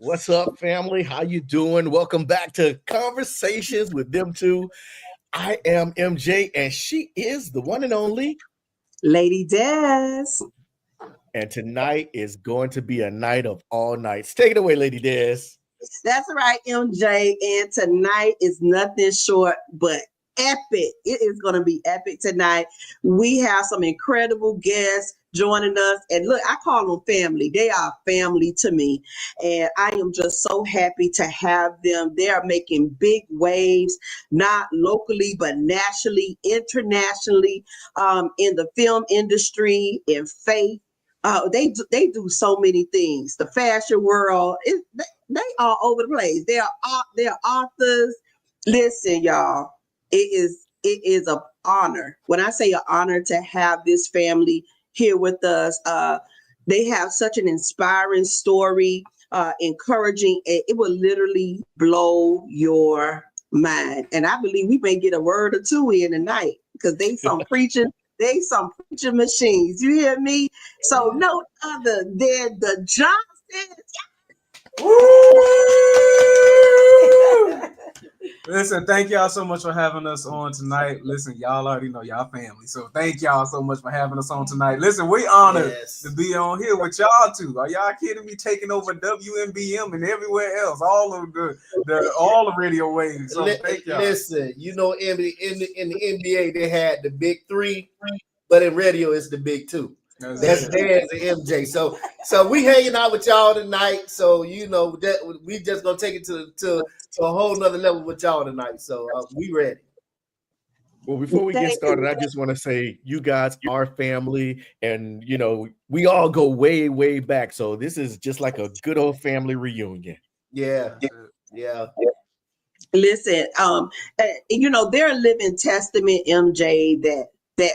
What's up, family? How you doing? Welcome back to Conversations with Them Two. I am MJ, and she is the one and only. Lady Des. And tonight is going to be a night of all nights. Take it away, Lady Des. That's right, MJ. And tonight is nothing short but epic. It is going to be epic tonight. We have some incredible guests joining us. And look, I call them family. They are family to me. And I am just so happy to have them. They are making big waves, not locally, but nationally, internationally, in the film industry, in faith. They do so many things. The fashion world, they are over the place. They're authors. Listen, y'all, it is an honor. When I say an honor to have this family here with us, they have such an inspiring story, encouraging. It will literally blow your mind. And I believe we may get a word or two in tonight because they some preaching. They some preaching machines. You hear me? So no other than the Johnsons. Listen, thank y'all so much for having us on tonight. Listen, y'all already know y'all family, so thank y'all so much for having us on tonight. Listen, we honored to be on here with y'all too. Are y'all kidding me? Taking over WMBM and everywhere else, all of all the radio waves. So thank y'all. Listen, you know, in the NBA they had the big three, but in radio it's the big two. That's Des and MJ. So we hanging out with y'all tonight. So you know that we just gonna take it to a whole nother level with y'all tonight. So we ready. Well, before we get started, I just want to say you guys are family, and you know we all go way, way back. So this is just like a good old family reunion. Yeah. Listen, you know they're a living testament, MJ, that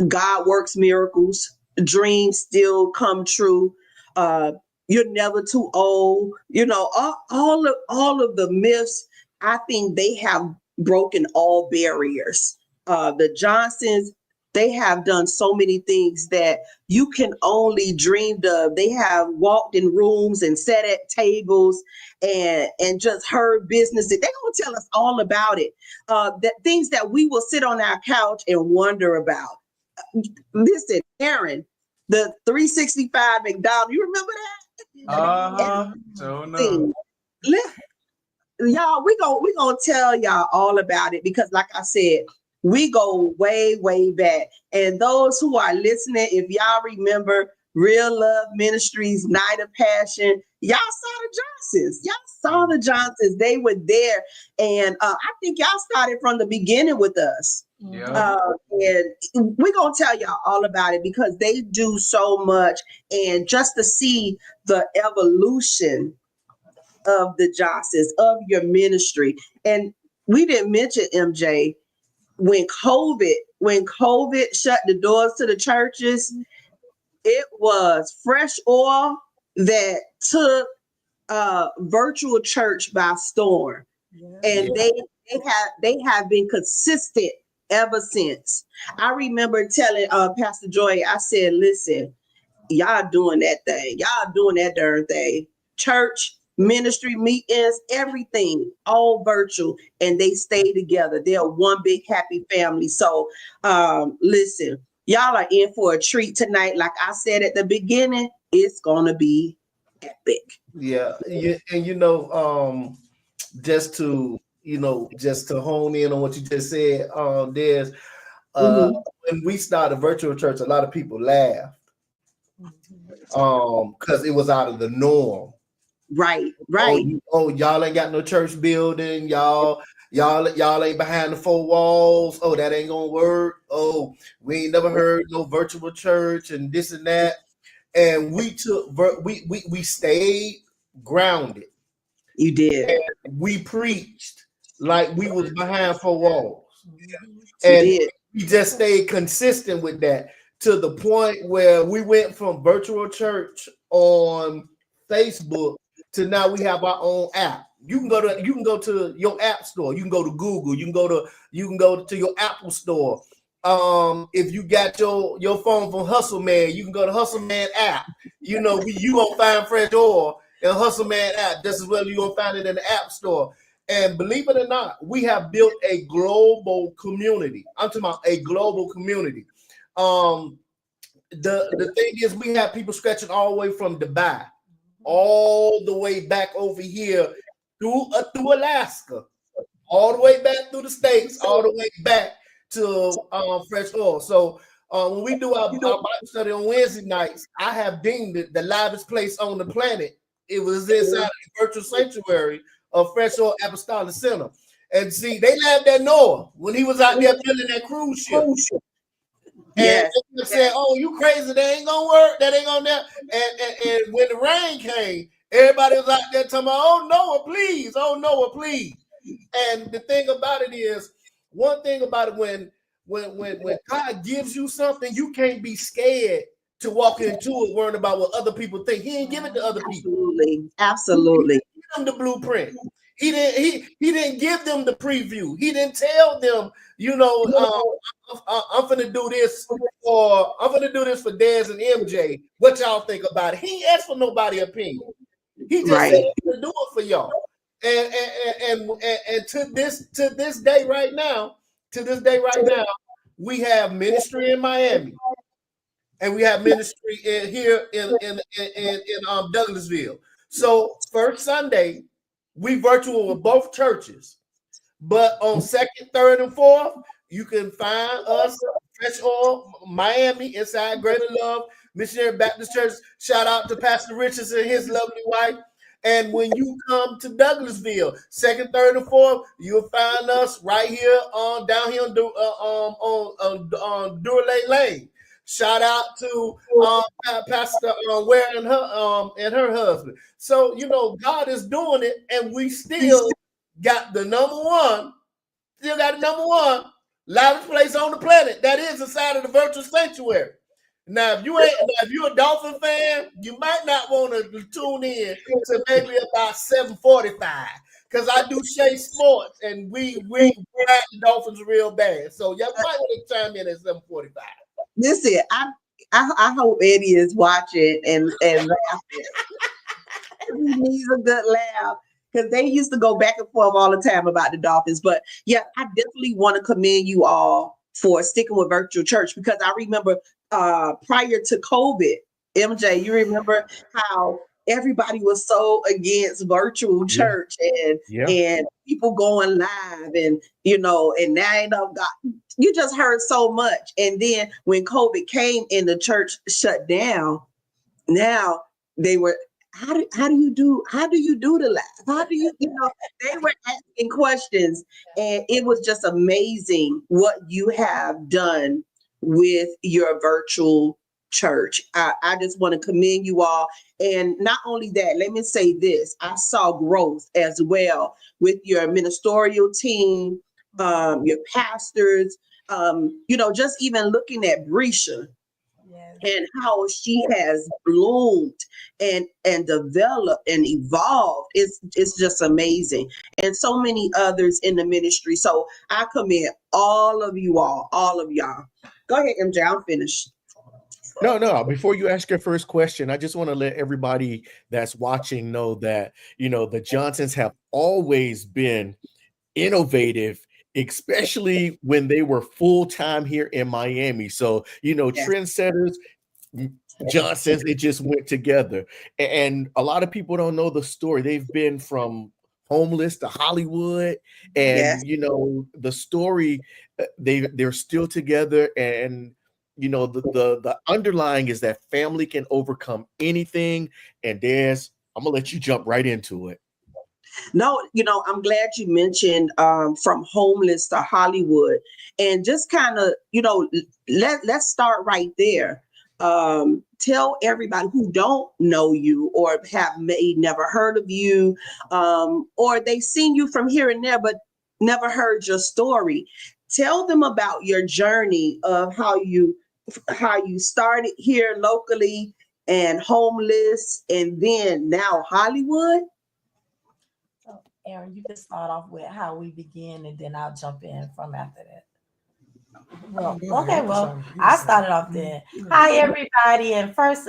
God works miracles. Dreams still come true. You're never too old. You know, all of the myths. I think they have broken all barriers. The Johnsons, they have done so many things that you can only dreamed of. They have walked in rooms and sat at tables and just heard business. They're gonna tell us all about it. That things that we will sit on our couch and wonder about. Listen, Aaron, the 365 McDonald's. You remember that? So no. Y'all, we gonna tell y'all all about it because, like I said, we go way, way back. And those who are listening, if y'all remember Real Love Ministries, Night of Passion, y'all saw the Johnsons. They were there, and I think y'all started from the beginning with us. Yeah. And we're gonna tell y'all all about it because they do so much, and just to see the evolution of the Johnsons, of your ministry. And we didn't mention, MJ, when COVID shut the doors to the churches, it was fresh oil that took virtual church by storm. And they have been consistent ever since. I remember telling Pastor Joy, I said, listen, y'all doing that thing. Y'all doing that darn thing. Church, ministry, meetings, everything, all virtual. And they stay together. They're one big happy family. So listen, y'all are in for a treat tonight. Like I said at the beginning, it's going to be epic. Yeah. And you know, just to hone in on what you just said, there's when we started virtual church, a lot of people laughed because it was out of the norm. Right. Oh, y'all ain't got no church building, y'all ain't behind the four walls. Oh, that ain't gonna work. Oh, we ain't never heard no virtual church and this and that. And we stayed grounded. You did. And we preached like we was behind four walls. And we just stayed consistent with that to the point where we went from virtual church on Facebook to now we have our own app. You can go to your app store. You can go to Google. You can go to your Apple store. If you got your phone from Hustle Man, you can go to Hustle Man app. You know, you gonna find fresh oil and Hustle Man app. Just as well you're going to find it in the App Store. And believe it or not, we have built a global community. I'm talking about a global community. The thing is, we have people stretching all the way from Dubai, all the way back over here through Alaska, all the way back through the States, all the way back to Fresh Oil. So when we do our Bible study on Wednesday nights, I have deemed it the livest place on the planet. It was inside of the virtual sanctuary of Fresh Oil Apostolic Center. And see, they laughed at Noah when he was out there building that cruise ship. And they said, "Oh, you crazy? That ain't gonna work. That ain't gonna." And when the rain came, everybody was out there talking about, "Oh Noah, please! Oh Noah, please!" And the thing about it is, one thing about it, when God gives you something, you can't be scared to walk into it worrying about what other people think. He ain't give it to other people. Absolutely. He didn't give them the blueprint. He didn't give them the preview. He didn't tell them, I'm gonna do this or I'm gonna do this for Dez and MJ. What y'all think about it? He ain't asked for nobody's opinion. He just said he's gonna do it for y'all. And to this day right now, we have ministry in Miami, and we have ministry here in Douglasville. So first Sunday, we virtual with both churches, but on second, third, and fourth, you can find us Fresh Oil Miami inside Greater Love Missionary Baptist Church. Shout out to Pastor Richards and his lovely wife. And when you come to Douglasville, second, third, and fourth, you'll find us right here down here on Durley Lane. Shout out to Pastor Ware and her husband. So God is doing it, and we still got the number one loudest place on the planet. That is inside of the virtual sanctuary. Now, if you're a Dolphin fan, you might not want to tune in to maybe about 7:45, because I do Shea Sports, and we ride the Dolphins real bad. So y'all might want to chime in at 7:45. Listen, I hope Eddie is watching and laughing. He needs a good laugh, because they used to go back and forth all the time about the Dolphins. But yeah, I definitely want to commend you all for sticking with virtual church, because I remember prior to COVID, MJ, you remember how everybody was so against virtual church and people going live, and and now you just heard so much. And then when COVID came and the church shut down, now they were, how do you do the live? How do you, they were asking questions, and it was just amazing what you have done with your virtual church. I just want to commend you all. And not only that, let me say this, I saw growth as well with your ministerial team, your pastors, just even looking at Brescia. And how she has bloomed and developed and evolved. It's just amazing. And so many others in the ministry. So I commend all of y'all. Go ahead, MJ, I'm finished. No. Before you ask your first question, I just want to let everybody that's watching know that, the Johnsons have always been innovative, especially when they were full-time here in Miami. So, trendsetters, Johnsons, it just went together. And a lot of people don't know the story. They've been from homeless to Hollywood, and the story, they're still together. And the underlying is that family can overcome anything. And I'm gonna let you jump right into it. No, I'm glad you mentioned from homeless to Hollywood, and just kind of, let's start right there. Tell everybody who don't know you or have never heard of you, or they've seen you from here and there, but never heard your story. Tell them about your journey of how you started here locally and homeless, and then now Hollywood. Aaron, you can start off with how we begin, and then I'll jump in from after that. Well, okay, well, I started off then. Hi, everybody. And first,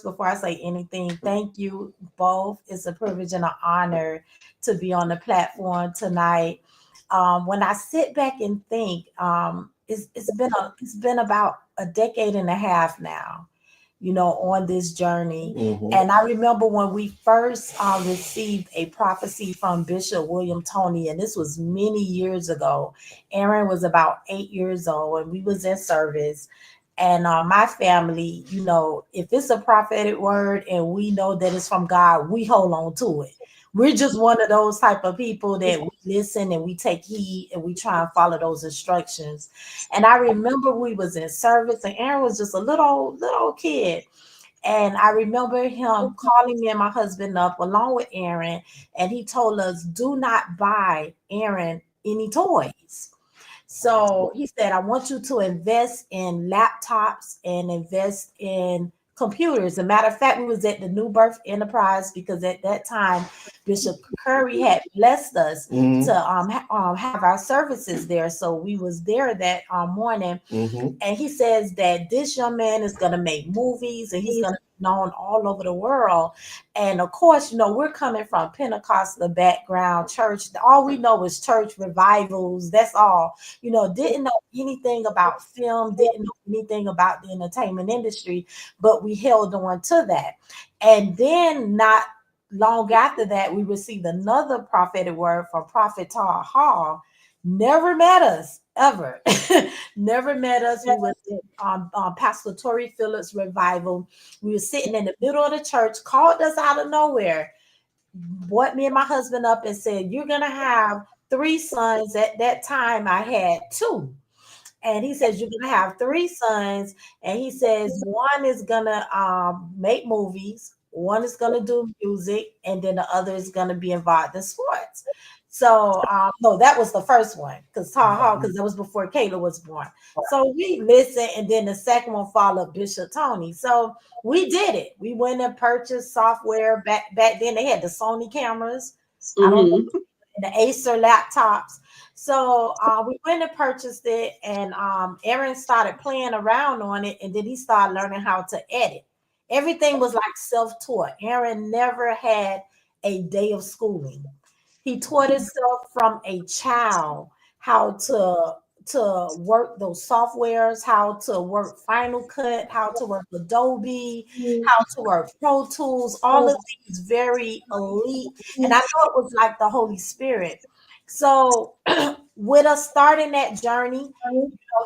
before I say anything, thank you both. It's a privilege and an honor to be on the platform tonight. When I sit back and think, it's been about a decade and a half now, on this journey. Mhm. And I remember when we first received a prophecy from Bishop William Tony, and this was many years ago. Aaron was about 8 years old, and we was in service. And my family, if it's a prophetic word and we know that it's from God, we hold on to it. We're just one of those type of people that we listen and we take heed and we try and follow those instructions. And I remember we was in service and Aaron was just a little kid. And I remember him calling me and my husband up along with Aaron, and he told us, do not buy Aaron any toys. So he said, I want you to invest in laptops and invest in computers. As a matter of fact, we was at the New Birth Enterprise because at that time, Bishop Curry had blessed us Mhm. to have our services there. So we was there that morning. Mhm. And he says that this young man is going to make movies and he's going to be known all over the world. And of course, we're coming from Pentecostal background church. All we know is church revivals. That's all. Didn't know anything about film, didn't know anything about the entertainment industry, but we held on to that. And then not long after that, we received another prophetic word from Prophet Tar Hall. Never met us ever. Never met us. We was in Pastor Tori Phillips revival. We were sitting in the middle of the church, called us out of nowhere, brought me and my husband up and said, you're gonna have 3 sons. At that time I had 2. And he says, you're gonna have 3 sons. And he says, one is gonna make movies, one is gonna do music, and then the other is gonna be involved in sports. So no, that was the first one, because that was before Kayla was born. So we listened, and then the second one followed Bishop Tony. So we did it. We went and purchased software. Back then they had the Sony cameras. I don't know, the Acer laptops. So we went and purchased it, and Aaron started playing around on it, and then he started learning how to edit. Everything was like self-taught. Aaron never had a day of schooling. He taught himself from a child how to work those softwares, how to work Final Cut, how to work Adobe, how to work Pro Tools, all of these very elite. And I know it was like the Holy Spirit. So with us starting that journey,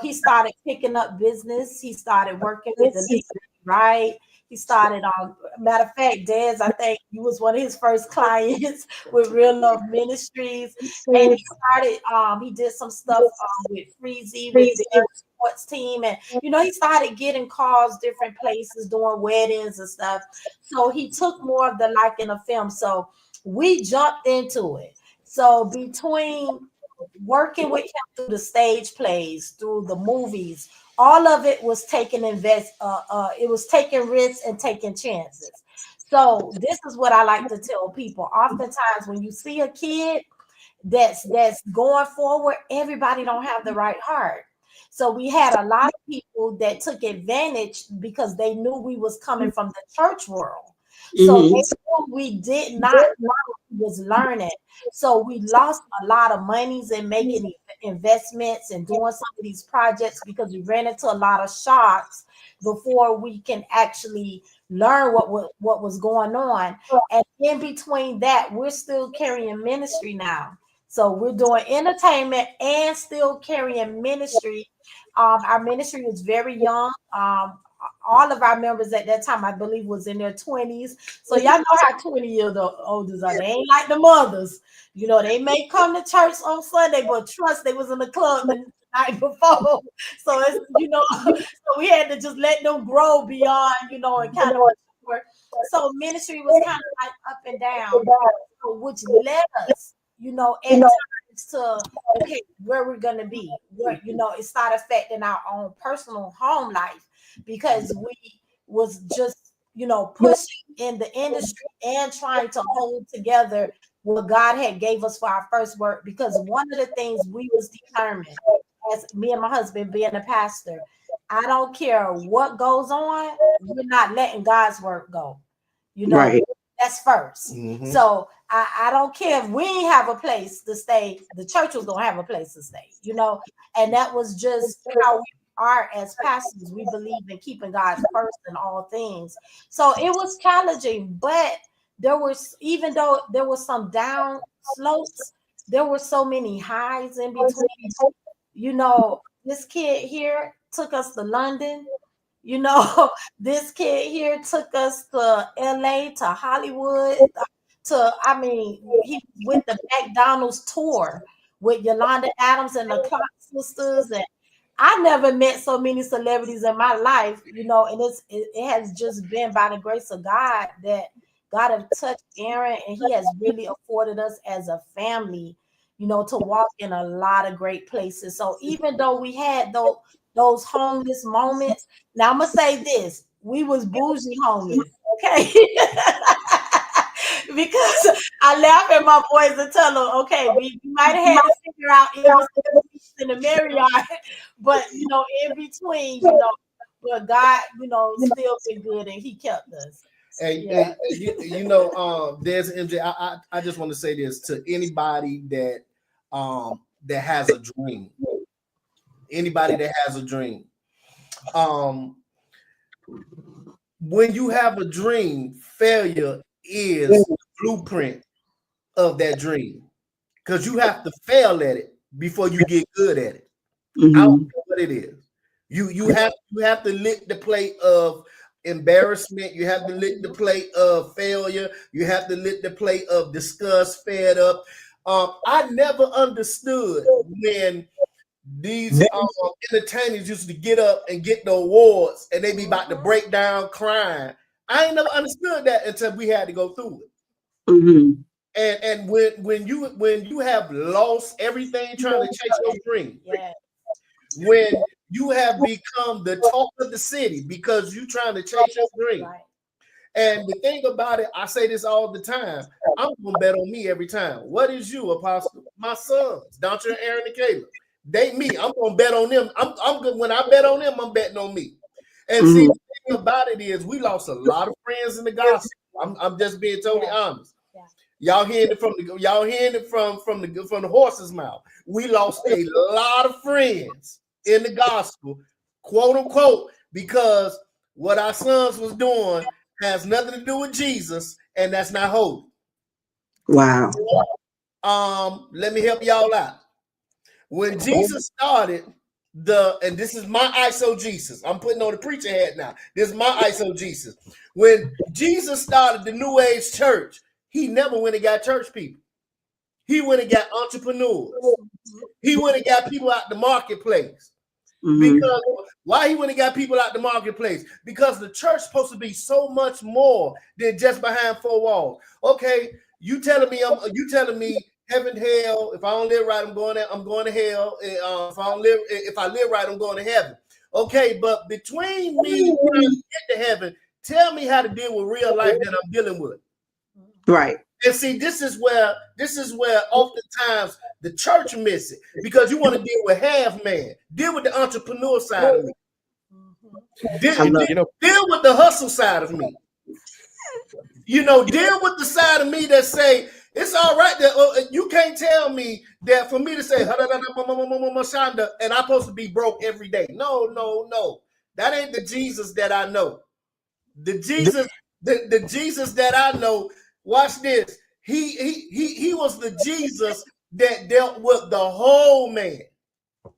he started picking up business. He started working with the lady, right? He started on, matter of fact, Dez, I think you was one of his first clients with Real Love Ministries. And he started, he did some stuff with Freezy, with their sports team. And, he started getting calls different places, doing weddings and stuff. So he took more of the liking of film. So we jumped into it. So between working with him through the stage plays, through the movies, all of it was taking it was taking risks and taking chances. So this is what I like to tell people. Oftentimes when you see a kid that's going forward, everybody don't have the right heart. So we had a lot of people that took advantage because they knew we was coming from the church world. So they knew we did not know we was learning. So we lost a lot of monies in making investments and doing some of these projects because we ran into a lot of shocks before we can actually learn what was going on. And in between that, we're still carrying ministry now. So we're doing entertainment and still carrying ministry. Our ministry was very young. All of our members at that time, I believe, was in their 20s. So y'all know how 20-year-olds are. They ain't like the mothers. They may come to church on Sunday, but trust they was in the club the night before. So it's, so we had to just let them grow beyond, and kind of mature. So ministry was kind of like up and down, which led us, at times to, okay, where we're going to be, where, it started affecting our own personal home life because we was just, pushing in the industry and trying to hold together what God had gave us for our first work. Because one of the things we was determined, as me and my husband being a pastor, I don't care what goes on, we're not letting God's work go. You know, Right. that's first. Mhm. So I don't care if we ain't have a place to stay, the church was gonna have a place to stay, you know, and that was just how we are as pastors. We believe in keeping God first in all things. So it was challenging, but there was, even though there was some down slopes, there were so many highs in between. You know, this kid here took us to London. You know, this kid here took us to LA, to Hollywood, I mean, he went the McDonald's tour with Yolanda Adams and the Clark sisters. And I never met so many celebrities in my life, you know, and it has just been by the grace of God that God have touched Aaron, and he has really afforded us as a family, you know, to walk in a lot of great places. So even though we had those homeless moments, now I'm gonna say this: we was bougie homeless, okay? Because I laugh at my boys and tell them, okay, we might have had to figure out it was in the Marriott, but you know, in between, you know, but God, you know, still been good and He kept us. Hey, you know, there's MJ. I just want to say this to anybody that has a dream. Anybody that has a dream. When you have a dream, failure is the blueprint of that dream, because you have to fail at it before you get good at it. Mm-hmm. I don't know what it is. You have to lick the plate of embarrassment. You have to lick the plate of failure. You have to lick the plate of disgust, fed up. I never understood when these entertainers used to get up and get the awards and they be about to break down crying. I ain't never understood that until we had to go through it. Mm-hmm. And when you have lost everything trying to chase your dream, when you have become the talk of the city because you trying to chase your dream. And the thing about it, I say this all the time, I'm gonna bet on me every time. What is you, Apostle? My sons, Dontra, Aaron, and Caleb. They me. I'm gonna bet on them. I'm good. When I bet on them, I'm betting on me. And see, the thing about it is, we lost a lot of friends in the gospel. I'm just being totally honest. Y'all hearing it from the horse's mouth. We lost a lot of friends in the gospel, quote unquote, because what our sons was doing has nothing to do with Jesus, and that's not holy. Wow. Let me help y'all out. When Jesus started and this is my ISO Jesus. I'm putting on the preacher hat now. This is my ISO Jesus. When Jesus started the New Age church, he never went and got church people. He went and got entrepreneurs. He went and got people out the marketplace. Because why he went and got people out the marketplace? Because the church is supposed to be so much more than just behind four walls. Okay, you telling me heaven, hell. If I don't live right, I'm going to hell. If I live right, I'm going to heaven. Okay, but between me trying to get to heaven, tell me how to deal with real life that I'm dealing with. Right. And see, this is where oftentimes the church miss it, because you want to deal with half man, deal with the entrepreneur side of me, deal with the hustle side of me. You know, deal with the side of me that say it's all right that you can't tell me that for me to say and I'm supposed to be broke every day. No, that ain't the Jesus that I know. The Jesus that I know. Watch this. He was the Jesus that dealt with the whole man.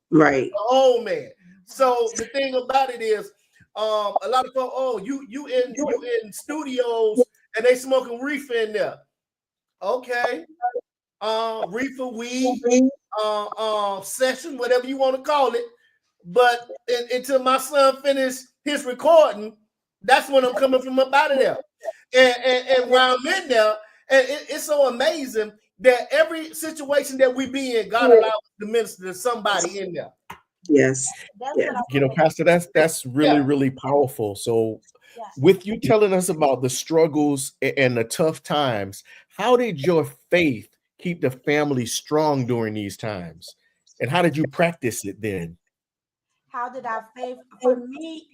Right. The whole man. So the thing about it is, a lot of folks, you in studios and they smoking reefer in there. Okay. Reefer, weed, session, whatever you want to call it. But until my son finished his recording, that's when I'm coming from up out of there. And while I'm in there, and it's so amazing that every situation that we be in, God allows us to minister to somebody in there. Yes. You know, Pastor, that's really powerful. So with you telling us about the struggles and the tough times, how did your faith keep the family strong during these times? And how did you practice it then? How did our faith, for me,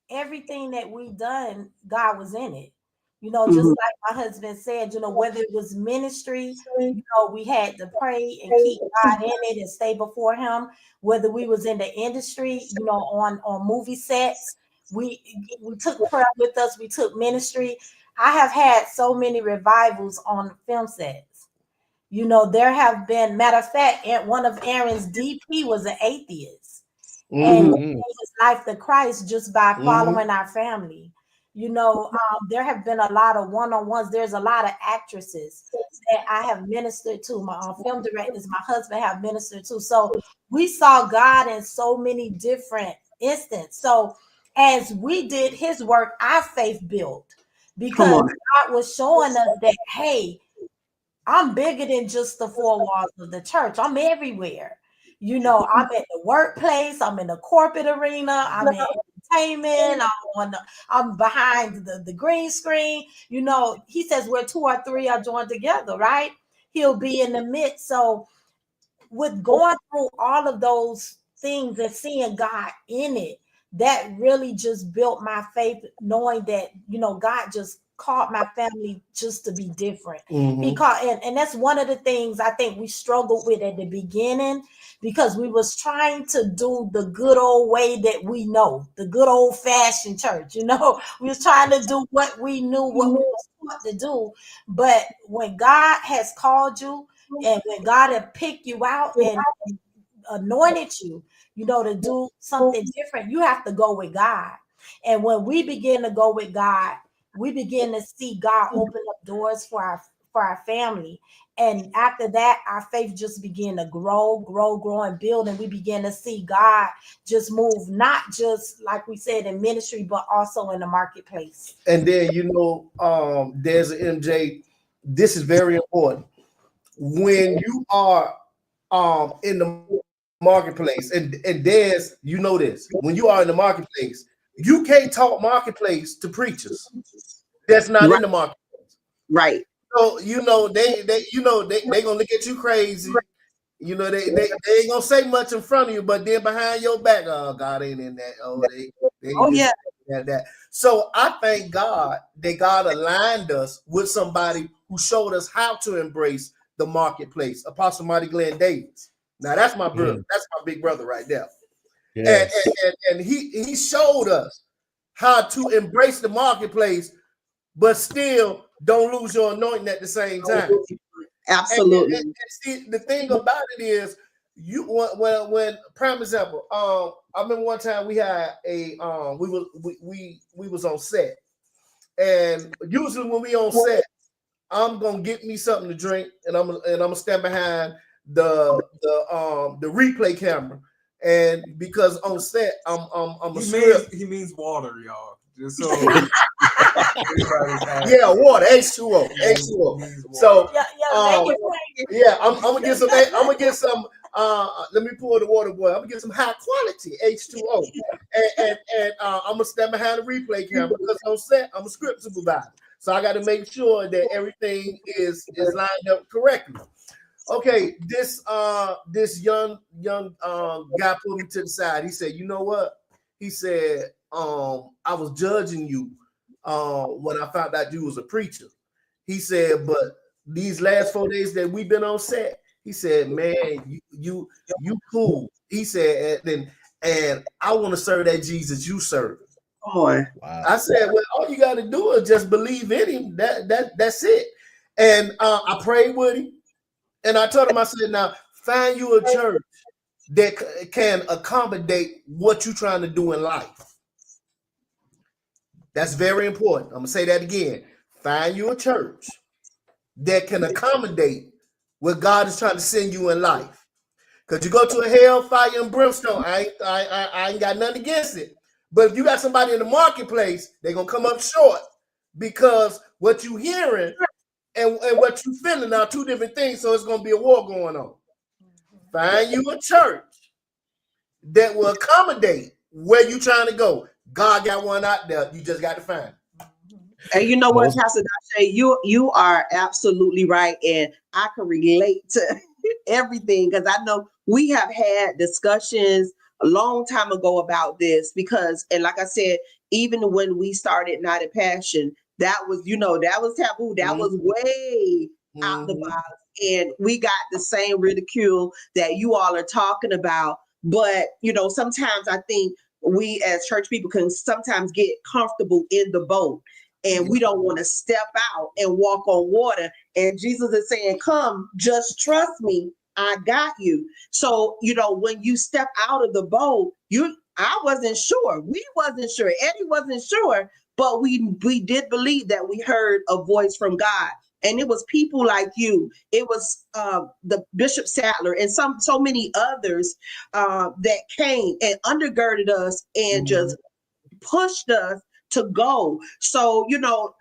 everything that we done, God was in it. You know, just like my husband said, you know, whether it was ministry, you know, we had to pray and keep God in it and stay before him. Whether we was in the industry, you know, on movie sets, we took prayer with us, we took ministry. I have had so many revivals on film sets. You know, there have been, matter of fact, one of Aaron's DP was an atheist. And he gave his life to Christ just by following our family. You know, there have been a lot of one-on-ones. There's a lot of actresses that I have ministered to. My film directors, my husband have ministered to. So we saw God in so many different instances. So as we did his work, our faith built because God was showing us that, hey, I'm bigger than just the four walls of the church. I'm everywhere. You know, I'm at the workplace, I'm in the corporate arena, I'm in entertainment, I'm behind the green screen. You know, he says where two or three are joined together, right? He'll be in the midst. So with going through all of those things and seeing God in it, that really just built my faith, knowing that, you know, God just called my family just to be different. Because and that's one of the things I think we struggled with at the beginning, because we was trying to do the good old way that we know, the good old fashioned church. You know, we was trying to do what we knew, what we was taught to do. But when God has called you and when God had picked you out and anointed you, you know, to do something different, you have to go with God. And when we begin to go with God, we begin to see God open up doors for our family. And after that, our faith just began to grow and build. And we begin to see God just move, not just like we said in ministry, but also in the marketplace. And then, you know, there's an MJ. This is very important. When you are in the marketplace, and there's, you know, this, when you are in the marketplace, you can't talk marketplace to preachers that's not in the marketplace. Right. So, you know, they gonna look at you crazy. You know, they ain't gonna say much in front of you, but then behind your back, oh, God ain't in that. That. So I thank God that God aligned us with somebody who showed us how to embrace the marketplace. Apostle Marty Glenn Davis. Now that's my brother. That's my big brother right there. Yes. And he showed us how to embrace the marketplace, but still don't lose your anointing at the same time. Absolutely. And see, the thing about it is, you when prime example, I remember one time we had a we was on set, and usually when we on set, I'm gonna get me something to drink, and I'm gonna stand behind the replay camera, and because on set he means water, y'all. Just so yeah, water, H2O. So I'm gonna get some. I'm gonna get some. Let me pour the water, boy. I'm gonna get some high quality H2O, and I'm gonna stand behind the replay camera because on set I'm a script supervisor, so I got to make sure that everything is lined up correctly. Okay, this young guy pulled me to the side. He said, "You know what?" He said, "I was judging you when I found out you was a preacher." He said, "But these last 4 days that we've been on set," he said, "Man, you cool." He said, and I want to serve that Jesus you serve. Wow. I said, "Well, all you got to do is just believe in him. That's it." And I prayed with him, and I told him, I said, "Now find you a church that can accommodate what you're trying to do in life." That's very important. I'm gonna say that again. Find you a church that can accommodate what God is trying to send you in life. Because you go to a hell, fire, and brimstone. I ain't got nothing against it. But if you got somebody in the marketplace, they're gonna come up short, because what you hearing and what you feeling are two different things. So it's gonna be a war going on. Find you a church that will accommodate where you trying to go. God got one out there. You just got to find it. And you know what, Pastor Dashe, you are absolutely right, and I can relate to everything, because I know we have had discussions a long time ago about this because, and like I said, even when we started Night of Passion, that was, that was taboo. That was way out the box. And we got the same ridicule that you all are talking about. But, sometimes I think we as church people can sometimes get comfortable in the boat and we don't want to step out and walk on water. And Jesus is saying, come, just trust me. I got you. So, when you step out of the boat, I wasn't sure. We wasn't sure. Eddie wasn't sure, but we did believe that we heard a voice from God. And it was people like you. It was the Bishop Sattler and so many others that came and undergirded us and just pushed us to go. So,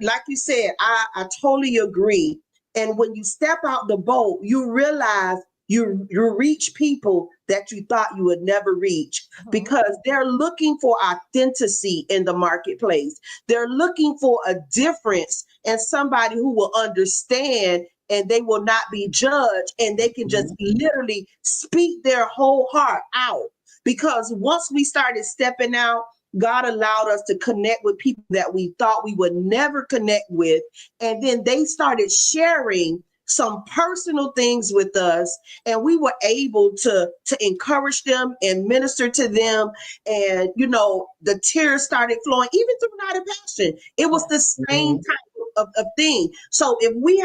like you said, I totally agree. And when you step out the boat, you realize you reach people that you thought you would never reach because they're looking for authenticity in the marketplace. They're looking for a difference and somebody who will understand and they will not be judged and they can just literally speak their whole heart out. Because once we started stepping out, God allowed us to connect with people that we thought we would never connect with. And then they started sharing some personal things with us, and we were able to encourage them and minister to them. And the tears started flowing even through Night of Passion. It was the same type of thing. So we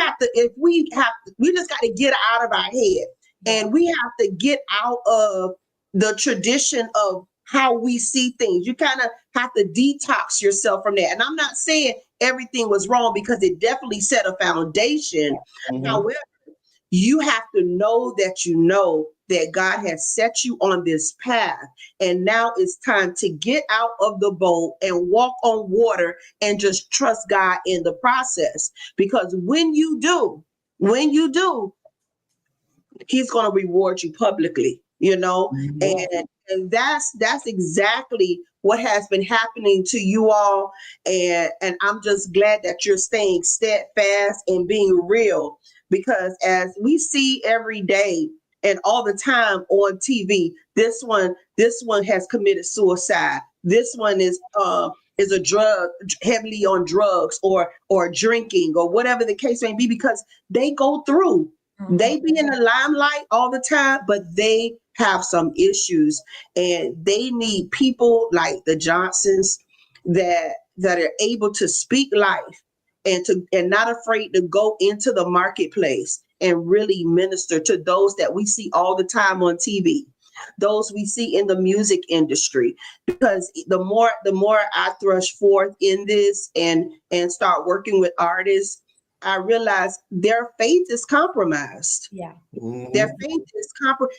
just got to get out of our head, and we have to get out of the tradition of how we see things. You kind of have to detox yourself from that. And I'm not saying everything was wrong because it definitely set a foundation. However, you have to know that God has set you on this path. And now it's time to get out of the boat and walk on water and just trust God in the process. Because when you do, He's going to reward you publicly, and that's exactly what has been happening to you all. And I'm just glad that you're staying steadfast and being real, because as we see every day and all the time on TV, this one has committed suicide. This one is a drug, heavily on drugs or drinking or whatever the case may be, because they go through. They be in the limelight all the time, but they have some issues, and they need people like the Johnsons that are able to speak life and not afraid to go into the marketplace and really minister to those that we see all the time on TV, those we see in the music industry. Because the more I thrust forth in this and start working with artists, I realized their faith is compromised. Yeah. Their faith is compromised.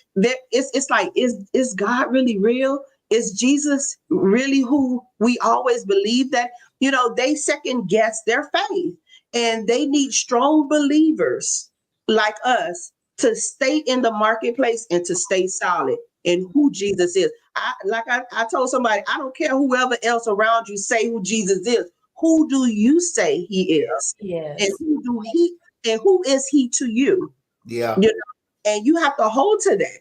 It's like, is God really real? Is Jesus really who we always believe that? They second guess their faith, and they need strong believers like us to stay in the marketplace and to stay solid in who Jesus is. I told somebody, I don't care whoever else around you say who Jesus is. Who do you say he is? Yes. And who is he to you? Yeah. And you have to hold to that.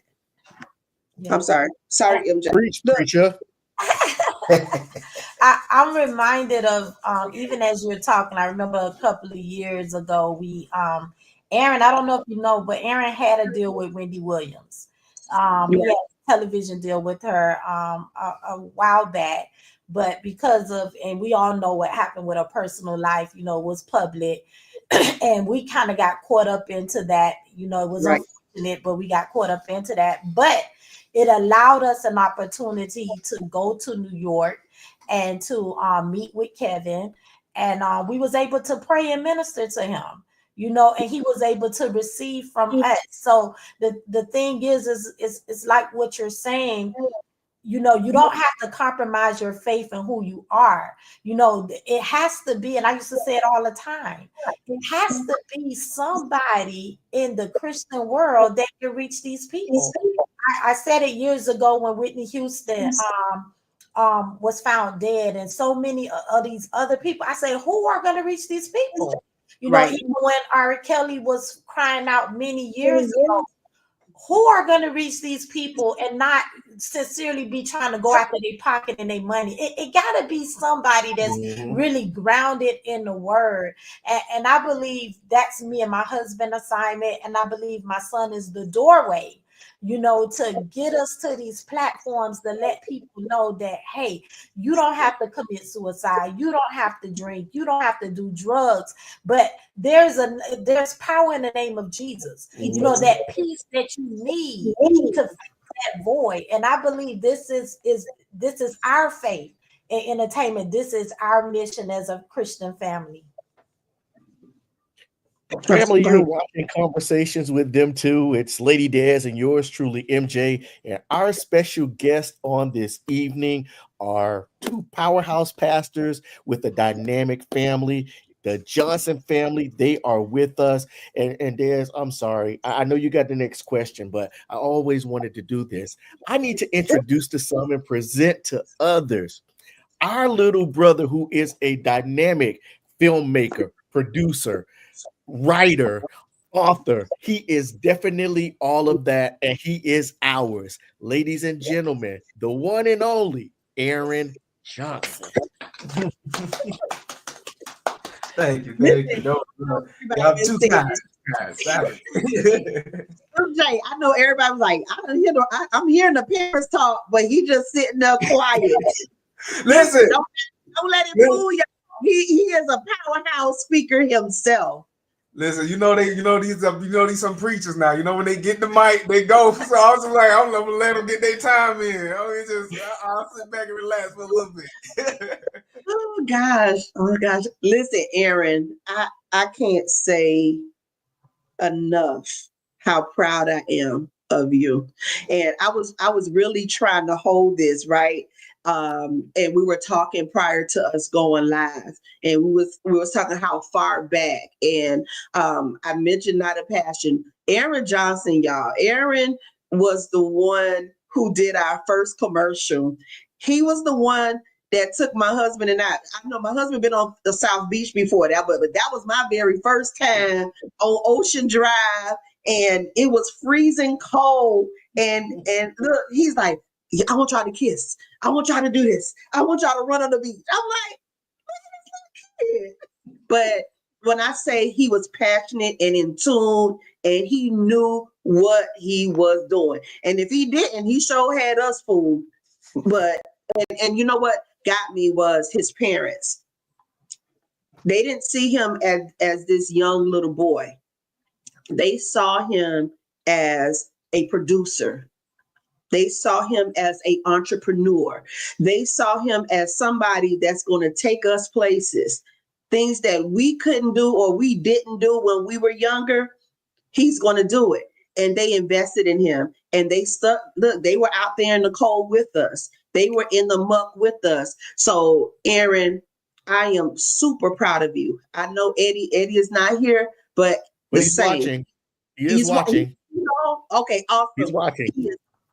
Yeah. I'm sorry, MJ. Preacher. I'm reminded of even as you're talking, I remember a couple of years ago, we Aaron, I don't know if you know, but Aaron had a deal with Wendy Williams. He had a television deal with her a while back. But because of, and we all know what happened with her personal life, was public. And we kind of got caught up into that, it was unfortunate, but we got caught up into that. But it allowed us an opportunity to go to New York and to meet with Kevin. And we was able to pray and minister to him, and he was able to receive from us. So the thing is it's like what you're saying. You don't have to compromise your faith in who you are. It has to be, and I used to say it all the time, it has to be somebody in the Christian world that can reach these people. I said it years ago when Whitney Houston was found dead, and so many of these other people. I say, who are going to reach these people? Even when R. Kelly was crying out many years ago, who are going to reach these people and not sincerely be trying to go after their pocket and their money? It got to be somebody that's really grounded in the word. And I believe that's me and my husband assignment. And I believe my son is the doorway, to get us to these platforms, to let people know that, hey, you don't have to commit suicide. You don't have to drink. You don't have to do drugs. But there's power in the name of Jesus. That peace that you need to fill that void. And I believe this is our faith in entertainment. This is our mission as a Christian family. Family, you're watching Conversations with Them Too. It's Lady Des and yours truly, MJ. And our special guest on this evening are two powerhouse pastors with a dynamic family, the Johnson family. They are with us. And Des, I'm sorry. I know you got the next question, but I always wanted to do this. I need to introduce to some and present to others our little brother, who is a dynamic filmmaker, producer, writer, author. He is definitely all of that, and he is ours. Ladies and gentlemen, the one and only Aaron Johnson. Thank you. Y'all too kind. MJ, I know everybody was like, I'm hearing the parents talk, but he just sitting there quiet. Listen, don't let it fool you. He is a powerhouse speaker himself. Listen, these some preachers now. When they get the mic, they go. So I was just like, I'm gonna let them get their time in. I'll sit back and relax for a little bit. Oh gosh. Listen, Aaron, I can't say enough how proud I am of you. And I was really trying to hold this, right? And we were talking prior to us going live, and we was talking how far back. And I mentioned Not a Passion. Aaron Johnson, y'all. Aaron was the one who did our first commercial. He was the one that took my husband and I know my husband been on the South Beach before that, but that was my very first time on Ocean Drive, and it was freezing cold. And look, he's like, yeah, I want y'all to kiss. I want y'all to do this. I want y'all to run on the beach. I'm like, look at this little kid. But when I say he was passionate and in tune, and he knew what he was doing, and if he didn't, he sure had us fooled. But and you know what got me was his parents. They didn't see him as this young little boy. They saw him as a producer. They saw him as an entrepreneur. They saw him as somebody that's going to take us places. Things that we couldn't do or we didn't do when we were younger, he's going to do it. And they invested in him. And they they were out there in the cold with us. They were in the muck with us. So, Aaron, I am super proud of you. I know Eddie is not here, but he's watching. He's watching. Okay, awesome. He's watching.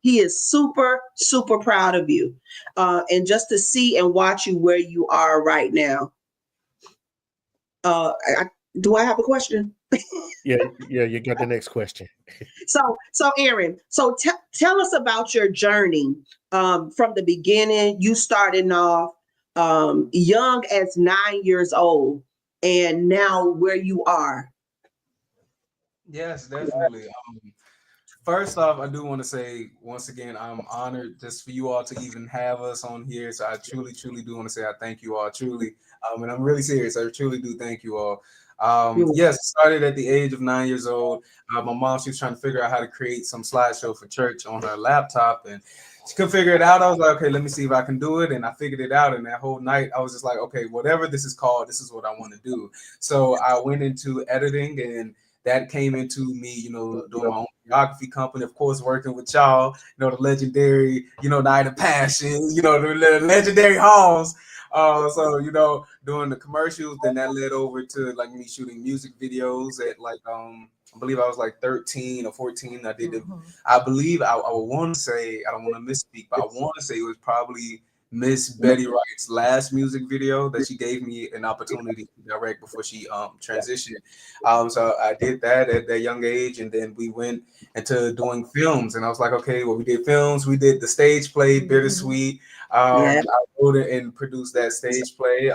He is super, super proud of you. And just to see and watch you where you are right now. Do I have a question? Yeah, you got the next question. So Aaron, tell us about your journey from the beginning. You starting off young as 9 years old, and now where you are. Yes, definitely. First off, I do want to say once again, I'm honored just for you all to even have us on here. So I truly, truly do want to say I thank you all, truly. And I'm really serious. I truly do thank you all. Yes, started at the age of 9 years old. My mom, she was trying to figure out how to create some slideshow for church on her laptop, and she couldn't figure it out. I was like, okay, let me see if I can do it. And I figured it out. And that whole night, I was just like, okay, whatever this is called, this is what I want to do. So I went into editing, and that came into me, doing my own videography company, of course, working with y'all, the legendary, Night of Passion, the legendary halls. So, doing the commercials, then that led over to like me shooting music videos at like, I believe I was like 13 or 14. I believe I want to say, I don't want to misspeak, but I want to say it was probably Miss Betty Wright's last music video that she gave me an opportunity to direct before she transitioned. So I did that at that young age, and then we went into doing films. And I was like, okay, well, we did films, we did the stage play Bittersweet. I wrote it and produced that stage play.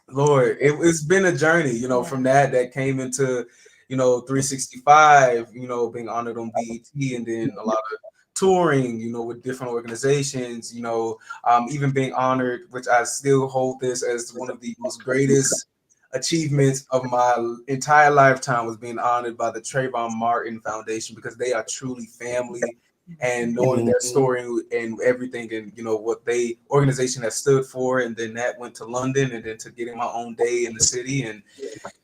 Lord, it's been a journey, you know, from that came into, you know, 365, you know, being honored on BET, and then a lot of touring, you know, with different organizations, you know, even being honored, which I still hold this as one of the most greatest achievements of my entire lifetime, was being honored by the Trayvon Martin Foundation, because they are truly family. And knowing their story and everything, and you know what they organization has stood for, and then that went to London, and then to getting my own day in the city, and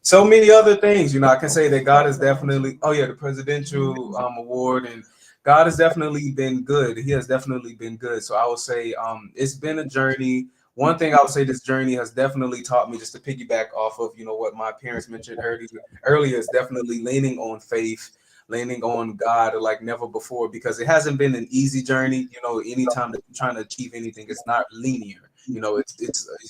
so many other things. You know, I can say that God has definitely, the presidential award, and God has definitely been good. He has definitely been good. So I would say it's been a journey. One thing I would say, this journey has definitely taught me, just to piggyback off of, you know, what my parents mentioned earlier, is definitely leaning on faith, leaning on God like never before, because it hasn't been an easy journey. You know, anytime that you're trying to achieve anything, it's not linear. You know,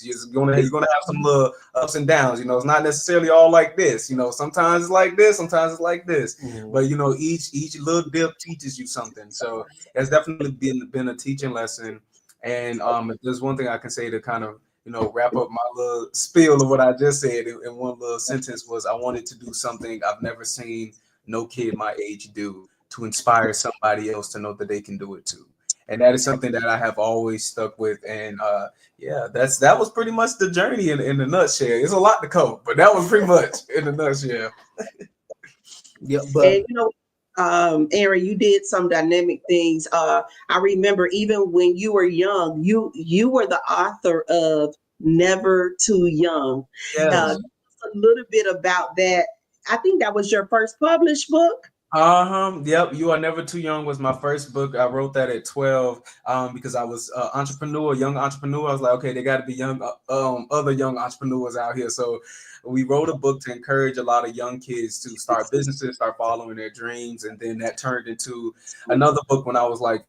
you're gonna have some little ups and downs. You know, it's not necessarily all like this. You know, sometimes it's like this, sometimes it's like this. But you know, each little dip teaches you something. So it's definitely been a teaching lesson. And if there's one thing I can say to kind of, you know, wrap up my little spiel of what I just said in one little sentence, was I wanted to do something I've never seen no kid my age do, to inspire somebody else to know that they can do it too. And that is something that I have always stuck with. And that was pretty much the journey in a nutshell. It's a lot to cover, but that was pretty much in a nutshell. Yeah, but and you know, Aaron, you did some dynamic things. I remember even when you were young, you were the author of Never Too Young. Yes. A little bit about that. I think that was your first published book. Yep. You Are Never Too Young was my first book. I wrote that at 12 because I was young entrepreneur. I was like, okay, they got to be young, other young entrepreneurs out here. So we wrote a book to encourage a lot of young kids to start businesses, start following their dreams. And then that turned into another book when I was like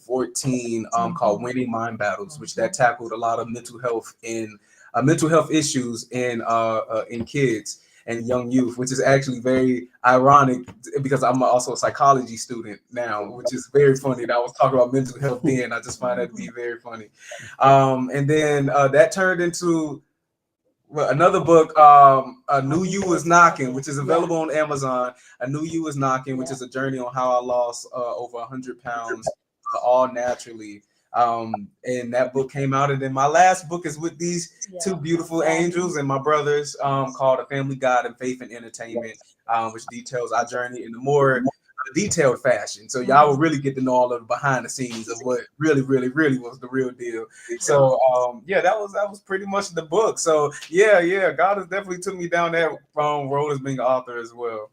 14, called Winning Mind Battles, which that tackled a lot of mental health issues in kids and young youth, which is actually very ironic, because I'm also a psychology student now, which is very funny that I was talking about mental health then. I just find that to be very funny. And then that turned into another book, A New You Is Knocking, which is available on Amazon. A New You Is Knocking, which is a journey on how I lost over 100 pounds, all naturally. And that book came out, and then my last book is with these two beautiful angels and my brothers, called A Family, God, and Faith and Entertainment, which details our journey in a more detailed fashion. So y'all will really get to know all of the behind the scenes of what really was the real deal. So that was pretty much the book. So God has definitely took me down that road as being an author as well.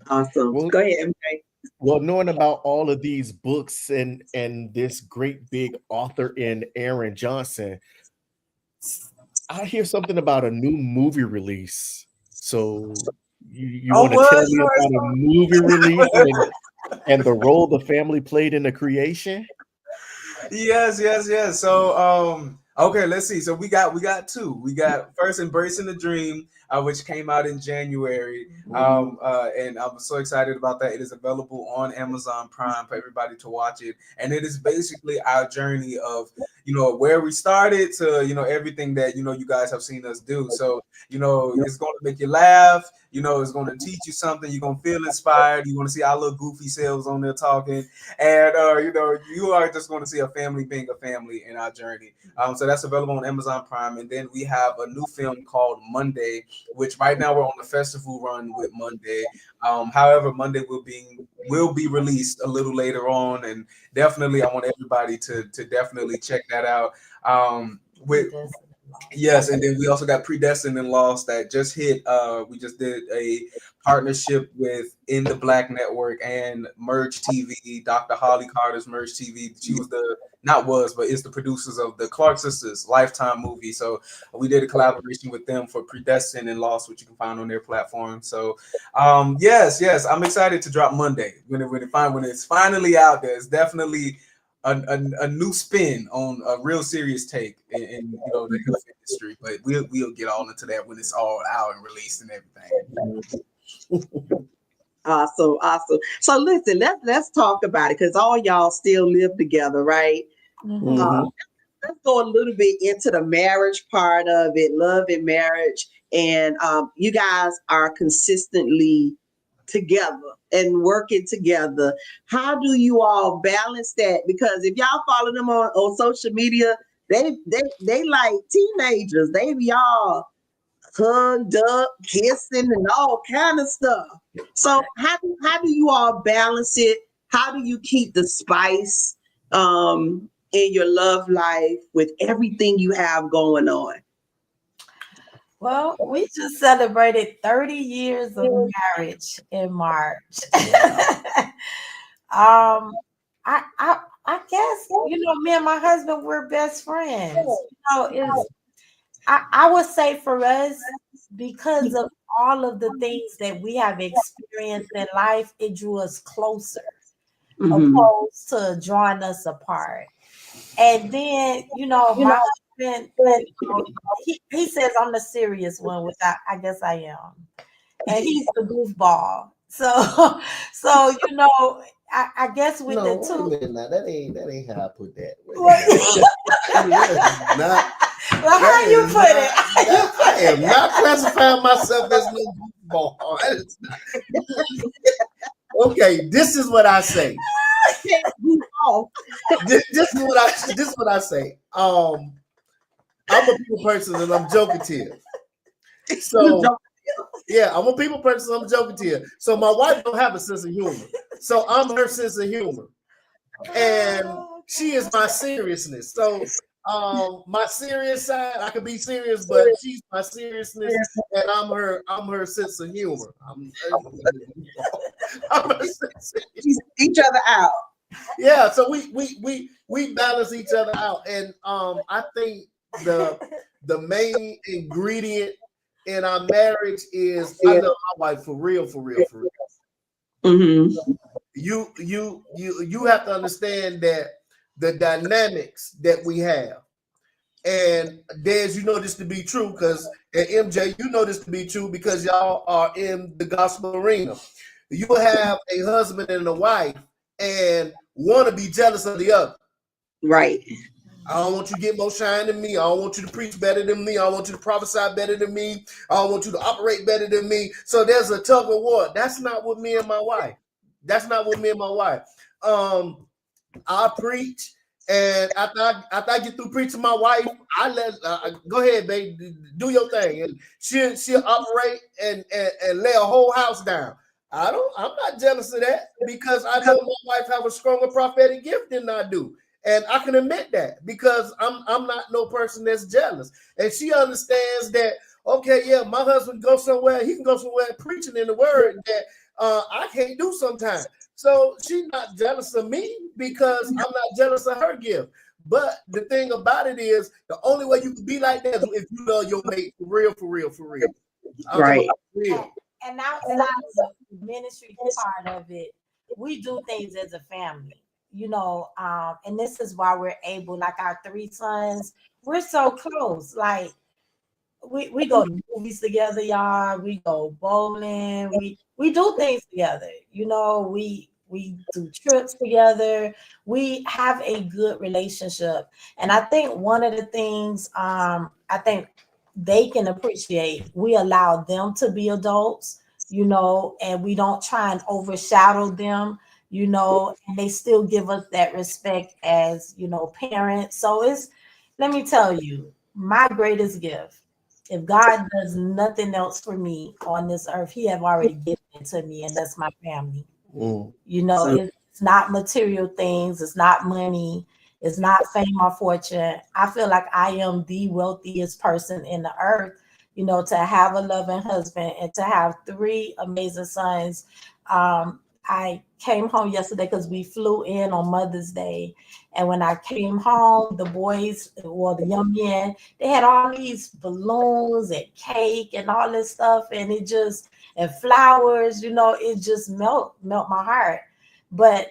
Awesome. Well, go ahead, MJ. Well, knowing about all of these books and this great big author in Aaron Johnson, I hear something about a new movie release. So you want to tell me about a movie release and the role the family played in the creation? Yes. So okay, let's see. So we got two. We got first Embracing the Dream, which came out in January. And I'm so excited about that. It is available on Amazon Prime for everybody to watch it. And it is basically our journey of, you know, where we started to, you know, everything that, you know, you guys have seen us do. So, you know, it's going to make you laugh. You know, it's going to teach you something. You're going to feel inspired. You're going to see our little goofy selves on there talking. And, you know, you are just going to see a family being a family in our journey. So that's available on Amazon Prime. And then we have a new film called Monday, which right now we're on the festival run with Monday. However, Monday will be released a little later on. And definitely, I want everybody to definitely check that out. Yes, and then we also got Predestined and Lost that just hit. We just did a partnership with In the Black Network and Merge TV, Dr. Holly Carter's Merge TV. She was is the producers of the Clark Sisters Lifetime movie. So we did a collaboration with them for Predestined and Lost, which you can find on their platform. So yes, I'm excited to drop Monday when it's finally out there. It's definitely a new spin on a real serious take in the health industry. But we'll get all into that when it's all out and released and everything. Awesome. So listen, let's talk about it because all y'all still live together, right? Mm-hmm. Let's go a little bit into the marriage part of it, love and marriage, and you guys are consistently together and working together. How do you all balance that? Because if y'all follow them on social media, they like teenagers. They be all hugged up, kissing, and all kind of stuff. So how do you all balance it? How do you keep the spice in your love life with everything you have going on? Well, we just celebrated 30 years of marriage in March. I guess, me and my husband, we're best friends. I would say for us, because of all of the things that we have experienced in life, it drew us closer, opposed to drawing us apart. And then, my husband, he says I'm the serious one, which I guess I am. And he's the goofball. So I guess with the two. Now, that ain't how I put that. Well, how you put it? I am not classifying myself as no goofball. Okay, this is what I say. This is what I say. I'm a people person and I'm jokative. So yeah, I'm a people person. I'm jokative. So my wife don't have a sense of humor. So I'm her sense of humor, and she is my seriousness. So my serious side, I can be serious, but she's my seriousness, and I'm her sense of humor. I'm her sense of humor. Each other out. Yeah, so we balance each other out, and I think the main ingredient in our marriage is I love my wife for real. Mm-hmm. You have to understand that the dynamics that we have, and Des, you know this to be true because, and MJ, you know this to be true because y'all are in the gospel arena. You have a husband and a wife, and one to be jealous of the other. Right. I don't want you to get more shine than me. I don't want you to preach better than me. I don't want you to prophesy better than me. I don't want you to operate better than me. So there's a tug of war. That's not with me and my wife. I preach, and after I get through preaching my wife, I let go ahead, babe, do your thing, and she'll operate and lay a whole house down. I'm not jealous of that because I know my wife have a stronger prophetic gift than I do. And I can admit that because I'm not no person that's jealous. And she understands that, okay, yeah, my husband goes somewhere, he can go somewhere preaching in the word that I can't do sometimes. So she's not jealous of me because I'm not jealous of her gift. But the thing about it is the only way you can be like that is if you love your mate for real. Right. And outside of the ministry part of it, we do things as a family. And this is why we're able, like our three sons, we're so close. Like we go to movies together, y'all. We go bowling. We do things together. We do trips together. We have a good relationship. And I think one of the things I think they can appreciate, we allow them to be adults, and we don't try and overshadow them. And they still give us that respect as, parents. So let me tell you, my greatest gift, if God does nothing else for me on this earth, he have already given it to me, and that's my family. It's not material things. It's not money. It's not fame or fortune. I feel like I am the wealthiest person in the earth, to have a loving husband and to have three amazing sons. I came home yesterday because we flew in on Mother's Day. And when I came home, the boys, or the young men, they had all these balloons and cake and all this stuff. And and flowers, it just melt my heart. But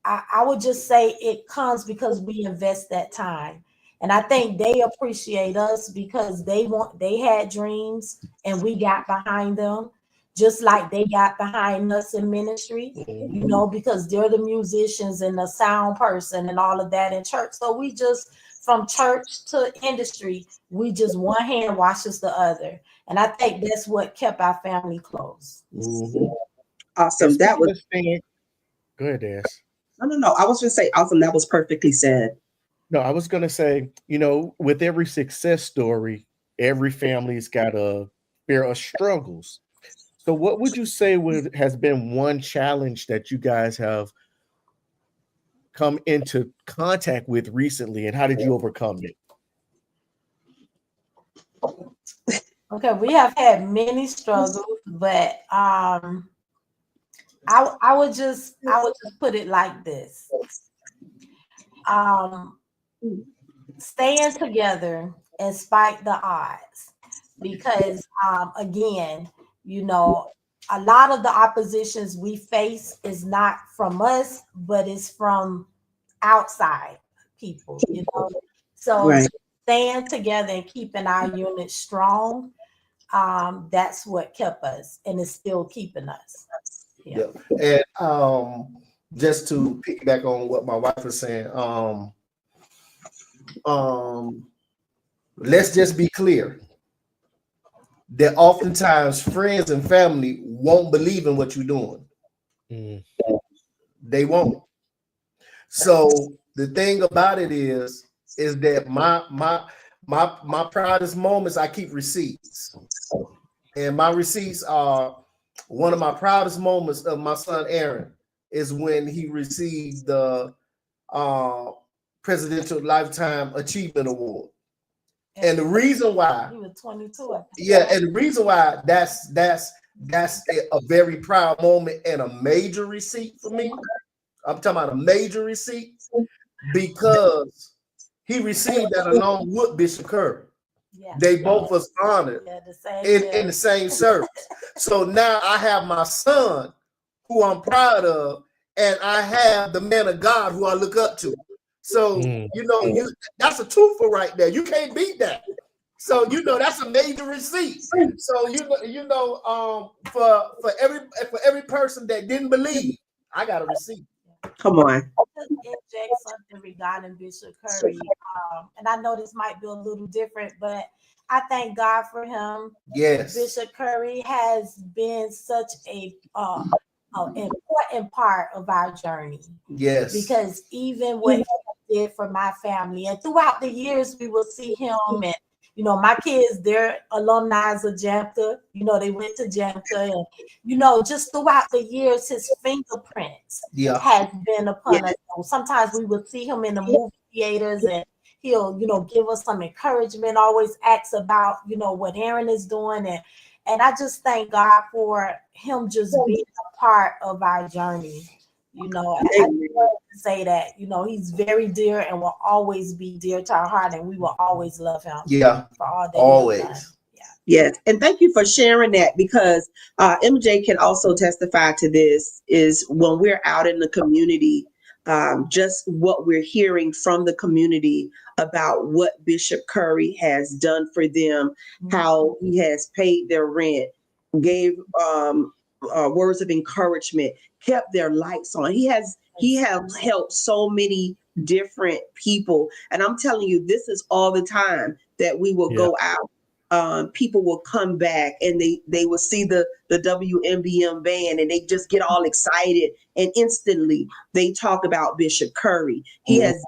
I would just say it comes because we invest that time. And I think they appreciate us because they had dreams and we got behind them, just like they got behind us in ministry, because they're the musicians and the sound person and all of that in church. So we just, from church to industry, we just one hand washes the other. And I think that's what kept our family close. Awesome. That was. Go ahead, Des. No. I was just say awesome. That was perfectly said. No, I was going to say, with every success story, every family's got a pair of struggles. So what would you say has been one challenge that you guys have come into contact with recently, and how did you overcome it? Okay, we have had many struggles, but I would just put it like this. Staying together in spite the odds, because again, a lot of the oppositions we face is not from us, but it's from outside people, so right. Staying together and keeping our unit strong, that's what kept us, and it's still keeping us. Yeah. And just to piggyback on what my wife was saying, let's just be clear that oftentimes friends and family won't believe in what you're doing. They won't. So the thing about it is that my proudest moments, I keep receipts, and my receipts are one of my proudest moments of my son Aaron is when he received the Presidential Lifetime Achievement Award. And the reason why he was 22. Yeah, and the reason why that's a very proud moment and a major receipt for me. I'm talking about a major receipt because he received that along with Bishop Curry. Yeah. They both was honored in the same service. So now I have my son, who I'm proud of, and I have the man of God who I look up to. So that's a twofer right there. You can't beat that. So that's a major receipt. So for every person that didn't believe, I got a receipt. Come on. I'll just inject something regarding Bishop Curry. And I know this might be a little different, but I thank God for him. Yes. Bishop Curry has been such a important part of our journey. Yes. Because even what he did for my family, and throughout the years, we will see him, and my kids, they're alumni of JAMTA. They went to JAMTA, and just throughout the years, his fingerprints has been upon us. Sometimes we would see him in the movie theaters, and he'll, give us some encouragement. Always asks about, what Aaron is doing, and I just thank God for him just being a part of our journey. I want to say that, he's very dear and will always be dear to our heart, and we will always love him. Yeah, for all that always. Yes, and thank you for sharing that, because MJ can also testify to this, is when we're out in the community, just what we're hearing from the community about what Bishop Curry has done for them, how he has paid their rent, gave words of encouragement, kept their lights on. He has helped so many different people, and I'm telling you, this is all the time that we will go out. People will come back and they will see the WMBM band, and they just get all excited, and instantly they talk about Bishop Curry. He has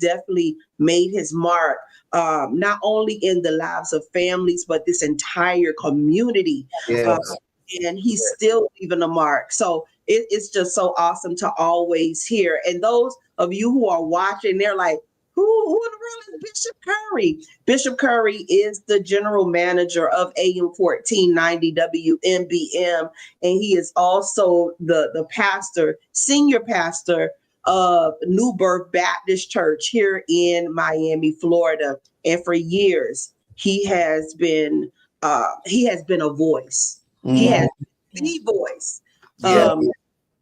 definitely made his mark, not only in the lives of families, but this entire community. Yes. And he's still leaving a mark. So it's just so awesome to always hear. And those of you who are watching, they're like, who in the world is Bishop Curry? Bishop Curry is the general manager of AM 1490 WMBM, and he is also the pastor, senior pastor of New Birth Baptist Church here in Miami, Florida. And for years, he has been a voice. He has the voice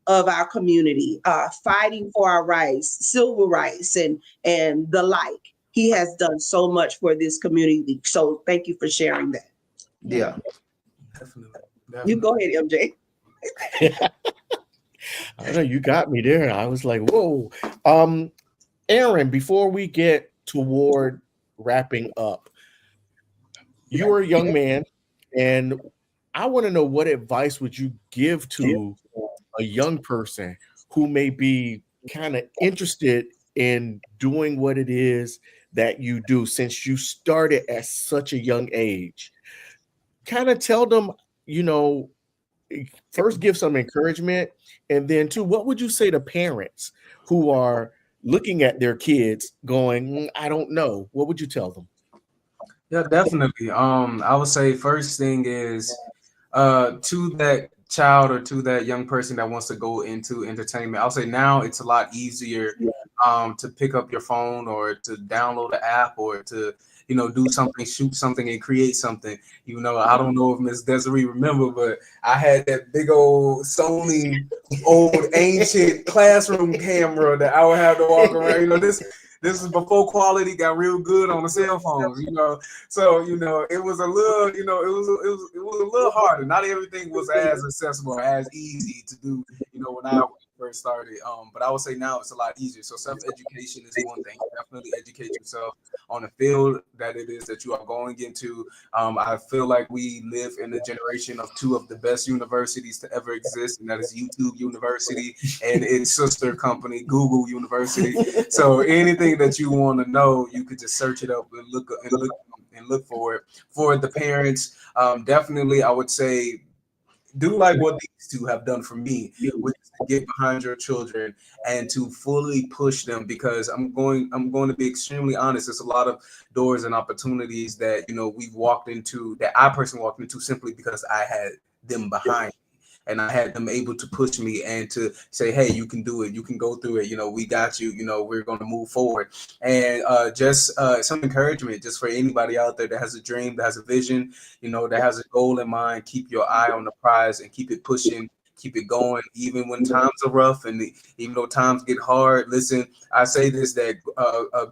of our community, fighting for our rights, civil rights, and the like. He has done so much for this community. So thank you for sharing that. Yeah. Definitely. You go ahead, MJ. I know you got me there. I was like, whoa. Aaron, before we get toward wrapping up, you're a young man, and I want to know, what advice would you give to a young person who may be kind of interested in doing what it is that you do, since you started at such a young age? Kind of tell them, first give some encouragement, and then two, what would you say to parents who are looking at their kids going, I don't know? What would you tell them? Yeah, definitely. I would say first thing is to that child or to that young person that wants to go into entertainment, I'll say now it's a lot easier to pick up your phone or to download an app or to do something, shoot something, and create something. I don't know if Miss Desiree remember, but I had that big old Sony old ancient classroom camera that I would have to walk around. This is before quality got real good on the cell phones, So it was a little, it was a little harder. Not everything was as accessible, as easy to do, when I first started. But I would say now it's a lot easier. So self-education is one thing. Definitely educate yourself on the field that it is that you are going into. I feel like we live in a generation of two of the best universities to ever exist, and that is YouTube University and its sister company, Google University. So anything that you want to know, you could just search it up and look for it. For the parents, definitely I would say do like what these two have done for me, which is to get behind your children and to fully push them, because I'm going to be extremely honest. There's a lot of doors and opportunities that we've walked into, that I personally walked into simply because I had them behind me. And I had them able to push me and to say, hey, you can do it. You can go through it. We got you. We're going to move forward. And just some encouragement just for anybody out there that has a dream, that has a vision, that has a goal in mind. Keep your eye on the prize and keep it pushing. Keep it going, even when times are rough and even though times get hard. Listen, I say this, that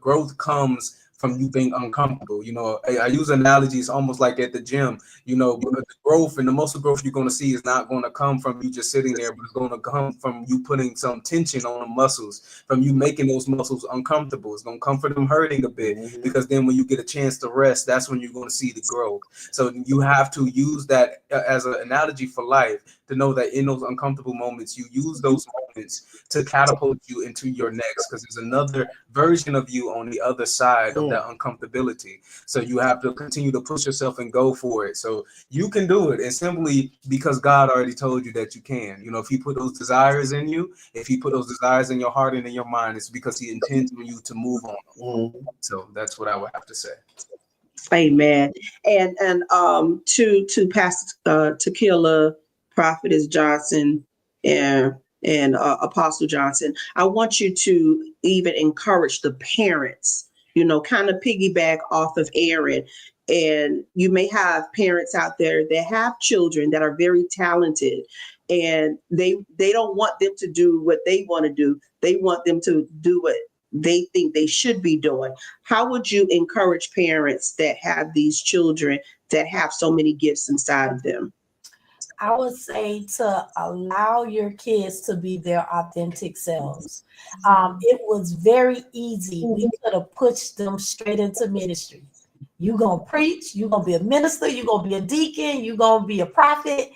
growth comes from you being uncomfortable. I use analogies almost like at the gym. The growth and the muscle growth you're going to see is not going to come from you just sitting there, but it's going to come from you putting some tension on the muscles, from you making those muscles uncomfortable. It's going to come from them hurting a bit, because then when you get a chance to rest, that's when you're going to see the growth. So you have to use that as an analogy for life, to know that in those uncomfortable moments, you use those moments to catapult you into your next, because there's another version of you on the other side of that uncomfortability. So you have to continue to push yourself and go for it. So you can do it, and simply because God already told you that you can. If He put those desires in you, if He put those desires in your heart and in your mind, it's because He intends for you to move on. So that's what I would have to say. Amen. And to Pastor Tequila, Prophetess Johnson, and Apostle Johnson, I want you to even encourage the parents, kind of piggyback off of Aaron. And you may have parents out there that have children that are very talented, and they don't want them to do what they want to do. They want them to do what they think they should be doing. How would you encourage parents that have these children that have so many gifts inside of them? I would say to allow your kids to be their authentic selves. It was very easy. We could have pushed them straight into ministry. You're going to preach, you're going to be a minister, you're going to be a deacon, you're going to be a prophet.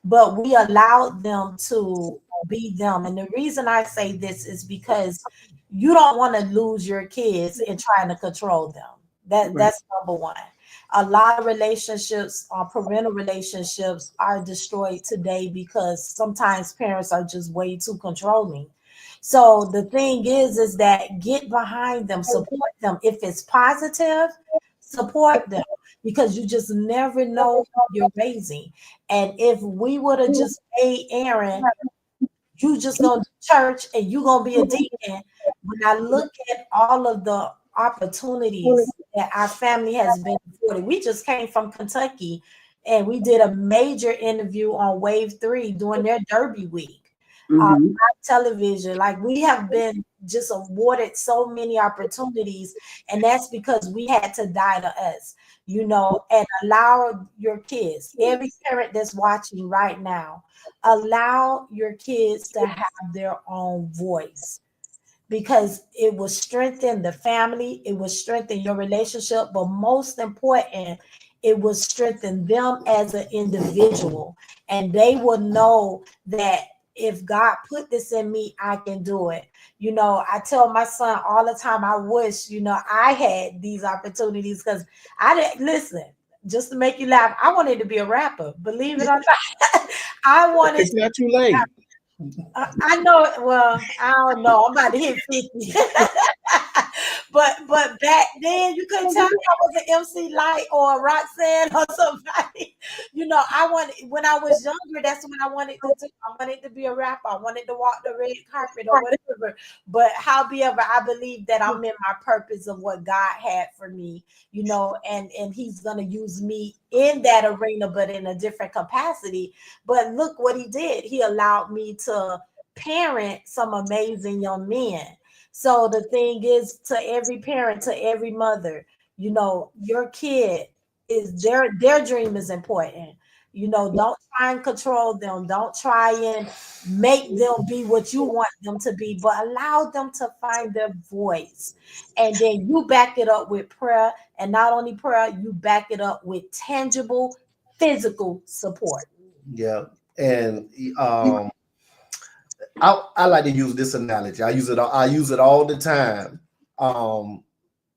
But we allowed them to be them. And the reason I say this is because you don't want to lose your kids in trying to control them. That's number one. A lot of relationships, parental relationships, are destroyed today because sometimes parents are just way too controlling. So the thing is that get behind them, support them. If it's positive, support them, because you just never know who you're raising. And if we would have just made Aaron, you just go to church and you gonna be a deacon. When I look at all of the opportunities that our family has been afforded, we just came from Kentucky and we did a major interview on Wave 3 during their Derby week. television. Like we have been just awarded so many opportunities, and that's because we had to die to us, you know, and allow your kids, every parent that's watching right now, allow your kids to have their own voice, because it will strengthen the family, it will strengthen your relationship, but most important, it will strengthen them as an individual. And they will know that if God put this in me, I can do it. You know, I tell my son all the time, I wish, you know, I had these opportunities, because I didn't listen. Just to make you laugh, I wanted to be a rapper. Believe it or not, I wanted. It's not too late. I know. Well, I don't know. I'm about to hit 50. but back then you couldn't tell me I was an MC Light or a Roxanne or somebody. You know, I wanted, when I was younger, that's what I wanted to do. I wanted to be a rapper. I wanted to walk the red carpet or whatever. But however, I believe that I'm in my purpose of what God had for me, you know, and he's gonna use me in that arena, but in a different capacity. But look what he did. He allowed me to parent some amazing young men. So the thing is, to every parent, to every mother, you know, your kid is their dream is important. You know, don't try and control them. Don't try and make them be what you want them to be, but allow them to find their voice. And then you back it up with prayer, and not only prayer, you back it up with tangible physical support. Yeah. And I like to use this analogy. I use it all the time.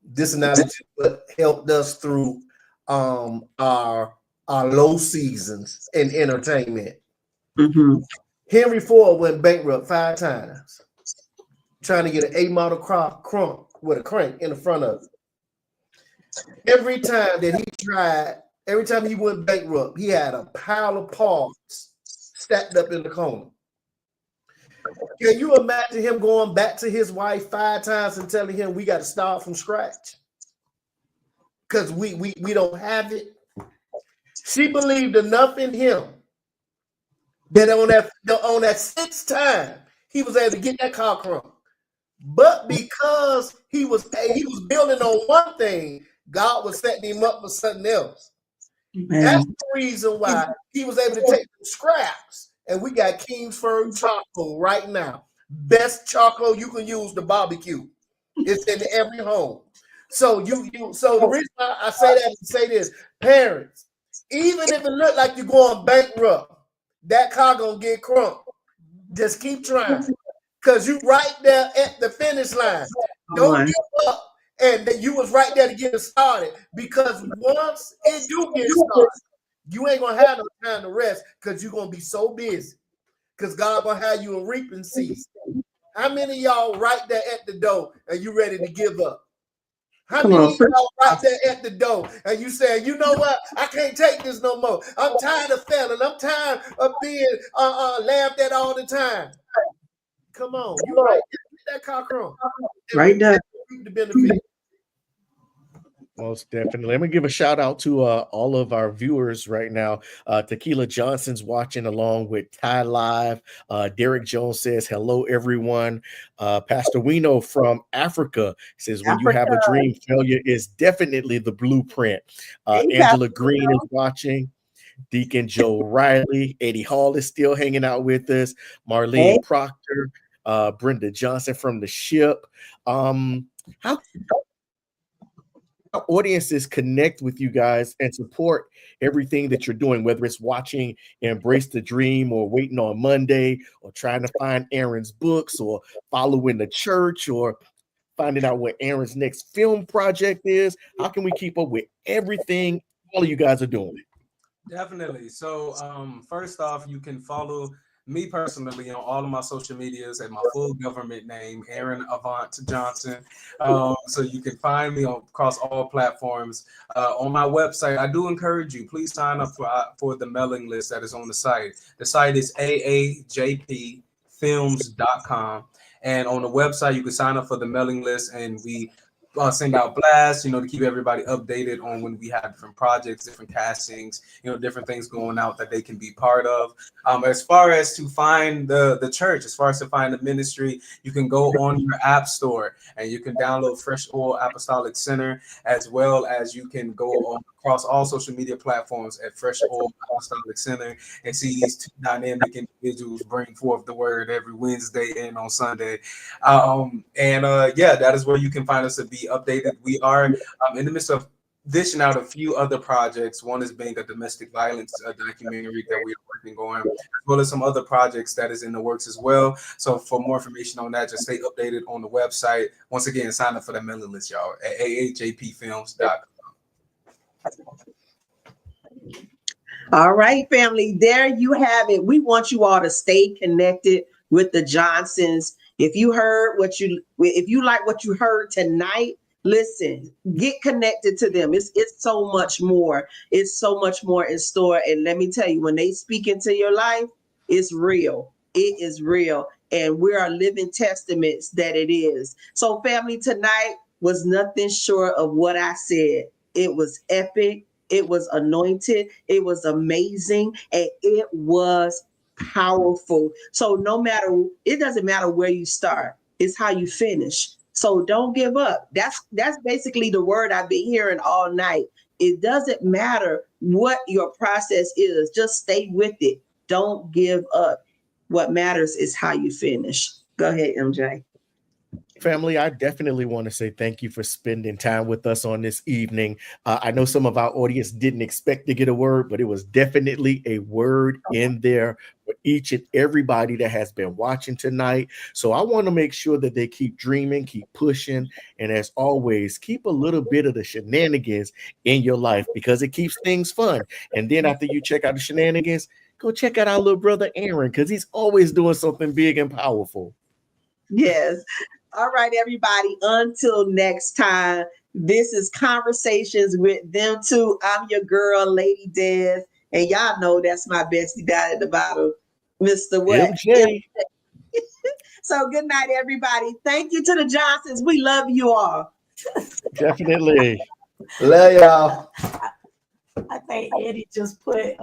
This analogy what helped us through our low seasons in entertainment. Henry Ford went bankrupt 5 times trying to get an A model crunk with a crank in the front of it. Every time that he tried, every time he went bankrupt, he had a pile of parts stacked up in the corner. Can you imagine him going back to his wife 5 times and telling him we got to start from scratch because we don't have it? She believed enough in him that on that 6th time he was able to get that car crunk. But because he was building on one thing, God was setting him up for something else. That's the reason why he was able to take the scraps. And we got Kingsford charcoal right now. Best charcoal you can use to barbecue. It's in every home. So so the reason why I say that to say this, parents, even if it look like you're going bankrupt, that car gonna get crunk. Just keep trying. Because you right there at the finish line. Don't give up. And then you was right there to get it started. Because once it do get started, you ain't gonna have no time to rest because you're gonna be so busy. Because God gonna have you in reaping season. How many of y'all right there at the door and you ready to give up? How many of y'all right there at the door and you saying, you know what? I can't take this no more. I'm tired of failing. I'm tired of being laughed at all the time. Come on, you right there. Get that car crunk. Right there. The benefit. Most definitely. Let me give a shout out to all of our viewers right now. Tequila Johnson's watching along with Ty Live. Derek Jones says, hello, everyone. Pastor Wino from Africa says, when you have a dream, failure is definitely the blueprint. Angela Green is watching. Deacon Joe Riley. Eddie Hall is still hanging out with us. Marlene Proctor. Brenda Johnson from the ship. How audiences connect with you guys and support everything that you're doing, whether it's watching Embrace the Dream or waiting on Monday or trying to find Aaron's books or following the church or finding out what Aaron's next film project is? How can we keep up with everything all of you guys are doing? Definitely. So first off, you can follow me personally on all of my social medias at my full government name, Aaron Avant Johnson. So you can find me across all platforms. On my website, I do encourage you, please sign up for the mailing list that is on the site. The site is aajpfilms.com. And on the website, you can sign up for the mailing list, and we send out blasts, to keep everybody updated on when we have different projects, different castings, different things going out that they can be part of. As far as to find the church, as far as to find the ministry, you can go on your app store and you can download Fresh Oil Apostolic Center, as well as you can go on across all social media platforms at Fresh Oil Apostolic Center and see these two dynamic individuals bring forth the word every Wednesday and on Sunday. That is where you can find us to be updated. We are in the midst of dishing out a few other projects. One is being a domestic violence documentary that we are working on, as well as some other projects that is in the works as well. So for more information on that, just stay updated on the website. Once again, sign up for the mailing list, y'all, at ahapfilms.com. All right, family, there you have it. We want you all to stay connected with the Johnsons. If you like what you heard tonight, listen, get connected to them. It's so much more. It's so much more in store. And let me tell you, when they speak into your life, it's real. It is real. And we are living testaments that it is. So family, tonight was nothing short of what I said. It was epic. It was anointed. It was amazing. And it was powerful. So it doesn't matter where you start. It's how you finish. So don't give up. That's basically the word I've been hearing all night. It doesn't matter what your process is. Just stay with it. Don't give up. What matters is how you finish. Go ahead, MJ. Family, I definitely want to say thank you for spending time with us on this evening. I know some of our audience didn't expect to get a word, but it was definitely a word in there for each and everybody that has been watching tonight. So I want to make sure that they keep dreaming, keep pushing, and as always, keep a little bit of the shenanigans in your life because it keeps things fun. And then after you check out the shenanigans, go check out our little brother Aaron because he's always doing something big and powerful. Yes. All right, everybody. Until next time, this is Conversations with Them Two. I'm your girl, Lady Des. And y'all know that's my bestie down at the bottom, Mr. What? MJ. So good night, everybody. Thank you to the Johnsons. We love you all. Definitely. Love y'all. I think Eddie just put